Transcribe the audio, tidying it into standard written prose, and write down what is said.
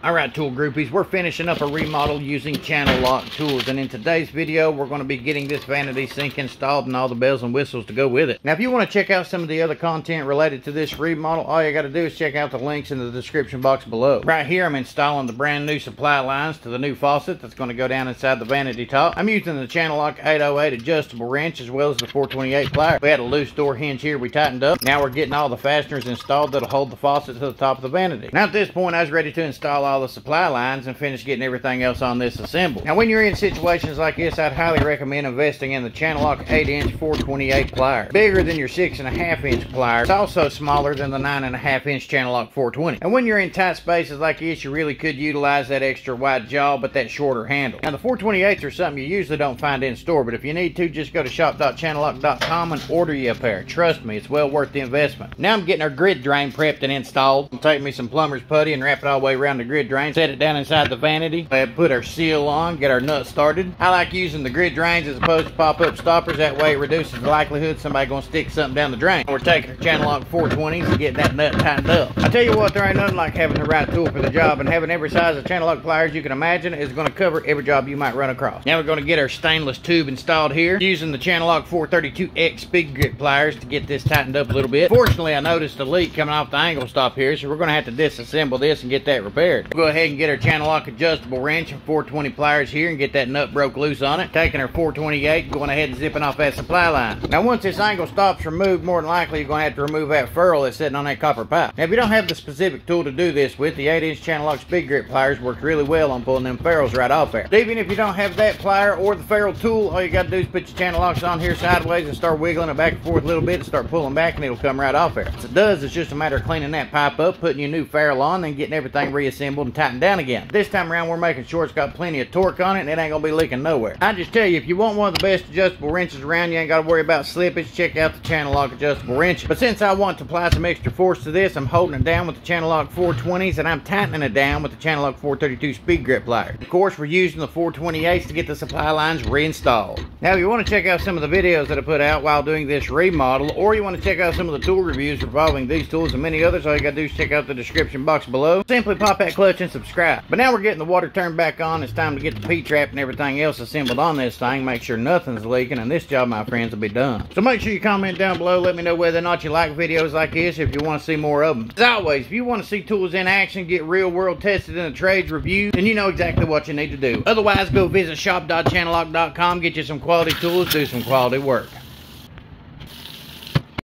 Alright, tool groupies, we're finishing up a remodel using CHANNELLOCK tools, and in today's video we're going to be getting this vanity sink installed and all the bells and whistles to go with it. Now if you want to check out some of the other content related to this remodel, all you got to do is check out the links in the description box below. Right here I'm installing the brand new supply lines to the new faucet that's going to go down inside the vanity top. I'm using the CHANNELLOCK 808 adjustable wrench as well as the 428 pliers. We had a loose door hinge here we tightened up. Now we're getting all the fasteners installed that'll hold the faucet to the top of the vanity. Now at this point I was ready to install all the supply lines and finish getting everything else on this assembled. Now when you're in situations like this, I'd highly recommend investing in the CHANNELLOCK 8-inch 428 pliers. Bigger than your 6.5-inch pliers. It's also smaller than the 9.5-inch CHANNELLOCK 420. And when you're in tight spaces like this, you really could utilize that extra wide jaw but that shorter handle. Now the 428s are something you usually don't find in store, but if you need to, just go to shop.channellock.com and order you a pair. Trust me, it's well worth the investment. Now I'm getting our grid drain prepped and installed. I'll take me some plumber's putty and wrap it all the way around the grid drain. Set it down inside the vanity. Put our seal on, get our nut started. I like using the grid drains as opposed to pop-up stoppers. That way it reduces the likelihood somebody gonna stick something down the drain. We're taking our CHANNELLOCK 420s and getting that nut tightened up. I tell you what, there ain't nothing like having the right tool for the job, and having every size of CHANNELLOCK pliers you can imagine is gonna cover every job you might run across. Now we're gonna get our stainless tube installed here using the CHANNELLOCK 432X speed grip pliers to get this tightened up a little bit. Fortunately, I noticed a leak coming off the angle stop here, so we're gonna have to disassemble this and get that repaired. We'll go ahead and get our CHANNELLOCK adjustable wrench and 420 pliers here and get that nut broke loose on it. Taking our 428, going ahead and zipping off that supply line. Now once this angle stop's removed, more than likely you're going to have to remove that ferrule that's sitting on that copper pipe. Now if you don't have the specific tool to do this with, the 8-inch CHANNELLOCK speed grip pliers work really well on pulling them ferrules right off there. But even if you don't have that plier or the ferrule tool, all you got to do is put your CHANNELLOCKs on here sideways and start wiggling it back and forth a little bit and start pulling back, and it'll come right off there. Once it does, it's just a matter of cleaning that pipe up, putting your new ferrule on, then getting everything reassembled and tightened down again. This time around we're making sure it's got plenty of torque on it and it ain't gonna be leaking nowhere. I just tell you, if you want one of the best adjustable wrenches around, you ain't gotta worry about slippage. Check out the CHANNELLOCK adjustable wrench. But since I want to apply some extra force to this, I'm holding it down with the CHANNELLOCK 420s and I'm tightening it down with the CHANNELLOCK 432 speed grip pliers. Of course, we're using the 428s to get the supply lines reinstalled. Now if you want to check out some of the videos that I put out while doing this remodel, or you want to check out some of the tool reviews involving these tools and many others, all you gotta do is check out the description box below. Simply pop that clutch and subscribe. But now we're getting the water turned back on. It's time to get the P-trap and everything else assembled on this thing. Make sure nothing's leaking, and this job, my friends, will be done. So make sure you comment down below. Let me know whether or not you like videos like this, if you want to see more of them. As always, if you want to see tools in action, get real world tested in a trades review, then you know exactly what you need to do. Otherwise, go visit shop.channellock.com, get you some quality tools, do some quality work.